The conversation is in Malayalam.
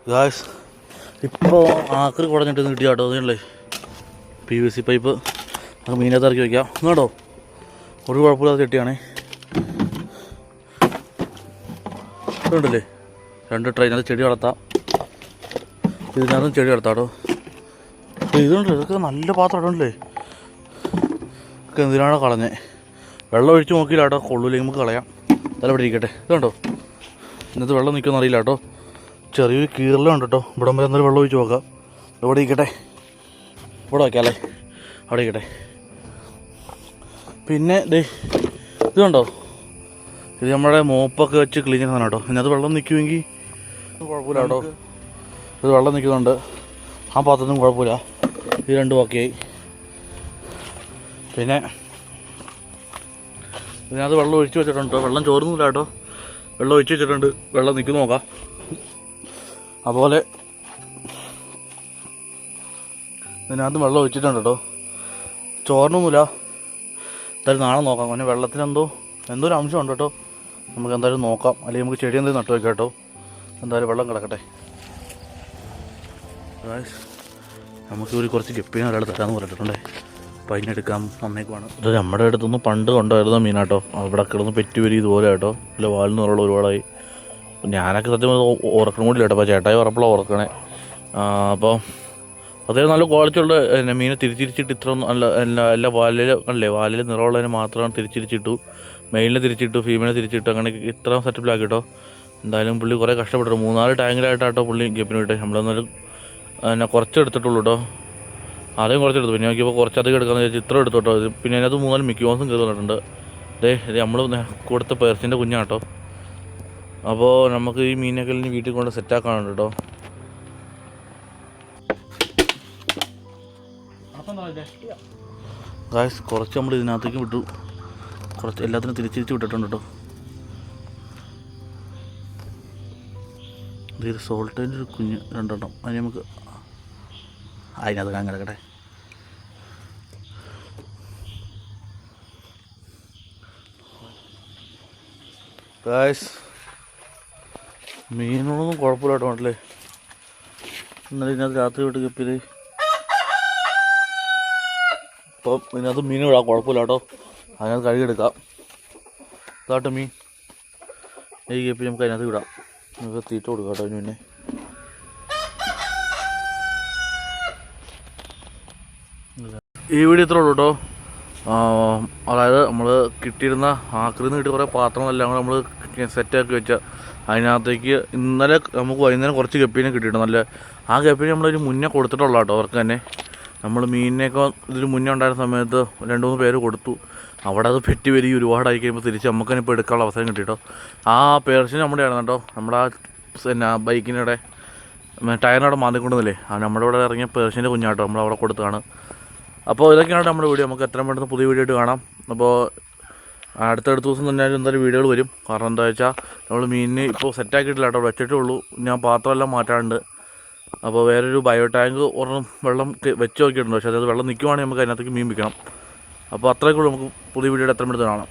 ഗായ്സ് ഇപ്പോൾ ആക്രി കുടഞ്ഞിട്ട് കിട്ടിയ കേട്ടോ അതുകൊണ്ടേ PVC പൈപ്പ് അത് മീനകത്ത് ഇറക്കി വയ്ക്കാം കേട്ടോ. ഒരു കുഴപ്പമില്ലാത്ത ചെട്ടിയാണേ. ഇതുണ്ടല്ലേ 2 ട്രെയിനകത്ത് ചെടി വളർത്താം. ഇതിനകത്തും ചെടി വളർത്താം കേട്ടോ. ഇതുണ്ടല്ലോ ഇതൊക്കെ നല്ല പാത്രം ഇടണ്ടല്ലേ. ഒക്കെ എന്തിനാണോ കളഞ്ഞേ. വെള്ളം ഒഴിച്ച് നോക്കിയില്ല കേട്ടോ. കൊള്ളൂല്ലെങ്കിൽ നമുക്ക് കളയാം. തല ഇവിടെ ഇരിക്കട്ടെ. ഇതുണ്ടോ ഇന്നത്തെ വെള്ളം നിൽക്കുമെന്ന് അറിയില്ല കേട്ടോ. ചെറിയൊരു കീറലുണ്ട് കേട്ടോ. ഇവിടം വരെ എന്നാലും വെള്ളം ഒഴിച്ച് നോക്കാം. ഇവിടെ ഇരിക്കട്ടെ. ഇവിടെ വയ്ക്കാമല്ലേ. അവിടെ ഇരിക്കട്ടെ. പിന്നെ ഇത് കണ്ടോ, ഇത് നമ്മുടെ മോപ്പൊക്കെ വെച്ച് ക്ലീൻ ചെയ്യുന്നതാണ് കേട്ടോ. ഇതിനകത്ത് വെള്ളം നിൽക്കുമെങ്കിൽ കുഴപ്പമില്ല കേട്ടോ. ഇത് വെള്ളം നിൽക്കുന്നുണ്ട്. ആ പാത്രത്തിനും കുഴപ്പമില്ല. ഇത് രണ്ടും ഓക്കെയായി. പിന്നെ ഇതിനകത്ത് വെള്ളം ഒഴിച്ച് വെച്ചിട്ടുണ്ട്. വെള്ളം ചോരുന്നില്ല കേട്ടോ. വെള്ളം ഒഴിച്ച് വെച്ചിട്ടുണ്ട്. വെള്ളം നിൽക്കുന്നു നോക്കാം. അതുപോലെ ഇതിനകത്ത് വെള്ളം ഒഴിച്ചിട്ടുണ്ട് കേട്ടോ. ചോറിനൊന്നുമില്ല. എന്തായാലും നാളെ നോക്കാം. പിന്നെ വെള്ളത്തിനെന്തോ ഒരു അംശമുണ്ട് കേട്ടോ. നമുക്ക് എന്തായാലും നോക്കാം. അല്ലെങ്കിൽ നമുക്ക് ചെടി എന്തെങ്കിലും നട്ടു വയ്ക്കാം കേട്ടോ. എന്തായാലും വെള്ളം കിടക്കട്ടെ. നമുക്ക് ഒരു കുറച്ച് ഗപ്പിനെ ഒരാൾ തരാമെന്ന് പറഞ്ഞിട്ടുണ്ടേ. അപ്പോൾ അതിനെടുക്കാൻ വന്നേക്കുവാണ്. ഇത് നമ്മുടെ അടുത്തൊന്നും പണ്ട് കൊണ്ടുവരുന്ന മീനാട്ടോ. അവിടെ കിടന്ന് പെറ്റുവരി ഇതുപോലെ കേട്ടോ. ഇല്ല വാലിന് ഉള്ള ഒരുപാടായി. ഞാനൊക്കെ സത്യം ഉറക്കണം കൂടി കേട്ടോ. അപ്പോൾ ചേട്ടായി ഉറപ്പുള്ള ഉറക്കണേ. അപ്പോൾ അതേ നല്ല ക്വാളിറ്റി ഉള്ള മീനെ തിരിച്ചിട്ട് ഇത്ര എല്ലാ വാലിൽ അല്ലേ, വാലിൽ നിറമുള്ളതിനെ മാത്രമാണ് തിരിച്ചിട്ടു. മെയിലിനെ തിരിച്ചിട്ടു, ഫീമെയിലിനെ തിരിച്ചിട്ടു. അങ്ങനെ ഇത്ര സെറ്റപ്പിലാക്കി കേട്ടോ. എന്തായാലും പുള്ളി കുറേ കഷ്ടപ്പെട്ടു. 3-4 ടാങ്കിലായിട്ടാട്ടോ പുള്ളി ഗപ്പിന് വിട്ടെ. നമ്മളെന്നാലും കുറച്ച് എടുത്തിട്ടുള്ളൂ കേട്ടോ. ആദ്യം കുറച്ചെടുത്തു. പിന്നെ നോക്കിയപ്പോൾ കുറച്ചധികം എടുക്കാമെന്ന് വിചാരിച്ചു ഇത്ര എടുത്തു കേട്ടോ. പിന്നെ അതിനകത്ത് 3-4 മിക്കി മാസം കയറി വന്നിട്ടുണ്ട്. ഇത് നമ്മൾ കൊടുത്ത പേർച്ചിൻ്റെ കുഞ്ഞാട്ടോ. അപ്പോൾ നമുക്ക് ഈ മീനൊക്കെ ഇനി വീട്ടിൽ കൊണ്ട് സെറ്റാക്കാനുണ്ട് കേട്ടോ. ഗായ്സ് കുറച്ച് നമ്മൾ ഇതിനകത്തേക്ക് വിട്ടു. കുറച്ച് എല്ലാത്തിനും തിരിച്ച് വിട്ടിട്ടുണ്ട് കേട്ടോ. ഇത് സോൾട്ടിൻ്റെ ഒരു കുഞ്ഞ് 2 എണ്ണം. അതിന് നമുക്ക് അതിനകത്ത് ഞാൻ കിടക്കട്ടെ. ഗായ്സ് മീനൊന്നും കുഴപ്പമില്ല കേട്ടോ. നാട്ടിലെ ഇന്നലെ ഇതിനകത്ത് രാത്രി വിട്ട് ഗപ്പിയിൽ ഇപ്പം ഇതിനകത്ത് മീൻ വിടാം. കുഴപ്പമില്ല കേട്ടോ. അതിനകത്ത് കഴുകിയെടുക്കാം. ഇതാട്ടോ മീൻ. ഈ ഗപ്പി നമുക്ക് അതിനകത്ത് വിടാം. നമുക്ക് തീറ്റ കൊടുക്കാം കേട്ടോ. അതിന് പിന്നെ ഈ വീഡിയോ ഇത്രേ ഉള്ളൂ കേട്ടോ. അതായത് നമ്മൾ കിട്ടിയിരുന്ന ആക്രിയിൽ നിന്ന് കിട്ടിയ കുറേ പാത്രങ്ങളെല്ലാം കൂടെ നമ്മൾ സെറ്റാക്കി വെച്ച അതിനകത്തേക്ക് ഇന്നലെ നമുക്ക് വൈകുന്നേരം കുറച്ച് ഗപ്പീനെ കിട്ടിയിട്ടുണ്ട്. നല്ല ആ ഗപ്പീനെ നമ്മളൊരു മുന്നേ കൊടുത്തിട്ടുള്ള കേട്ടോ. അവർക്ക് തന്നെ നമ്മൾ മീനിനെയൊക്കെ ഇതിന് മുന്നേ ഉണ്ടായിരുന്ന സമയത്ത് 2-3 പേര് കൊടുത്തു. അവിടെ അത് പെറ്റി വരികയും ഒരുപാടായി കഴിയുമ്പോൾ തിരിച്ച് നമുക്ക് തന്നെ ഇപ്പോൾ എടുക്കാനുള്ള അവസരം കിട്ടിയിട്ടോ. ആ പേർച്ചിന് നമ്മുടെ ആയിരുന്നു കേട്ടോ. നമ്മുടെ ആ ബൈക്കിനിടെ ടയറിനവിടെ മാന്തിക്കൊണ്ടുന്നില്ലേ, നമ്മുടെ ഇവിടെ ഇറങ്ങിയ പേർച്ചിൻ്റെ കുഞ്ഞാട്ടോ. നമ്മളവിടെ കൊടുത്തതാണ്. അപ്പോൾ ഇതൊക്കെയാണ് നമ്മുടെ വീഡിയോ. നമുക്ക് എത്രയും പെട്ടെന്ന് പുതിയ വീഡിയോ ആയിട്ട് കാണാം. അപ്പോൾ അടുത്തടുത്ത ദിവസം തന്നെ എന്തായാലും വീഡിയോകൾ വരും. കാരണം എന്താ വെച്ചാൽ നമ്മൾ മീനിന് ഇപ്പോൾ സെറ്റാക്കിയിട്ടില്ല കേട്ടോ. വെച്ചിട്ടേ ഉള്ളൂ. ഞാൻ പാത്രമെല്ലാം മാറ്റാറുണ്ട്. അപ്പോൾ വേറൊരു ബയോ ടാങ്ക് ഒരെണ്ണം വെള്ളം വെച്ച് നോക്കിയിട്ടുണ്ട്. പക്ഷേ അത് വെള്ളം നിൽക്കുവാണെങ്കിൽ നമുക്ക് അതിനകത്തേക്ക് മീൻ വിൽക്കണം. അപ്പോൾ അത്രയൊക്കെ ഉള്ളൂ. നമുക്ക് പുതിയ വീഡിയോയുടെ എത്രയും പെട്ടെന്ന് കാണാം.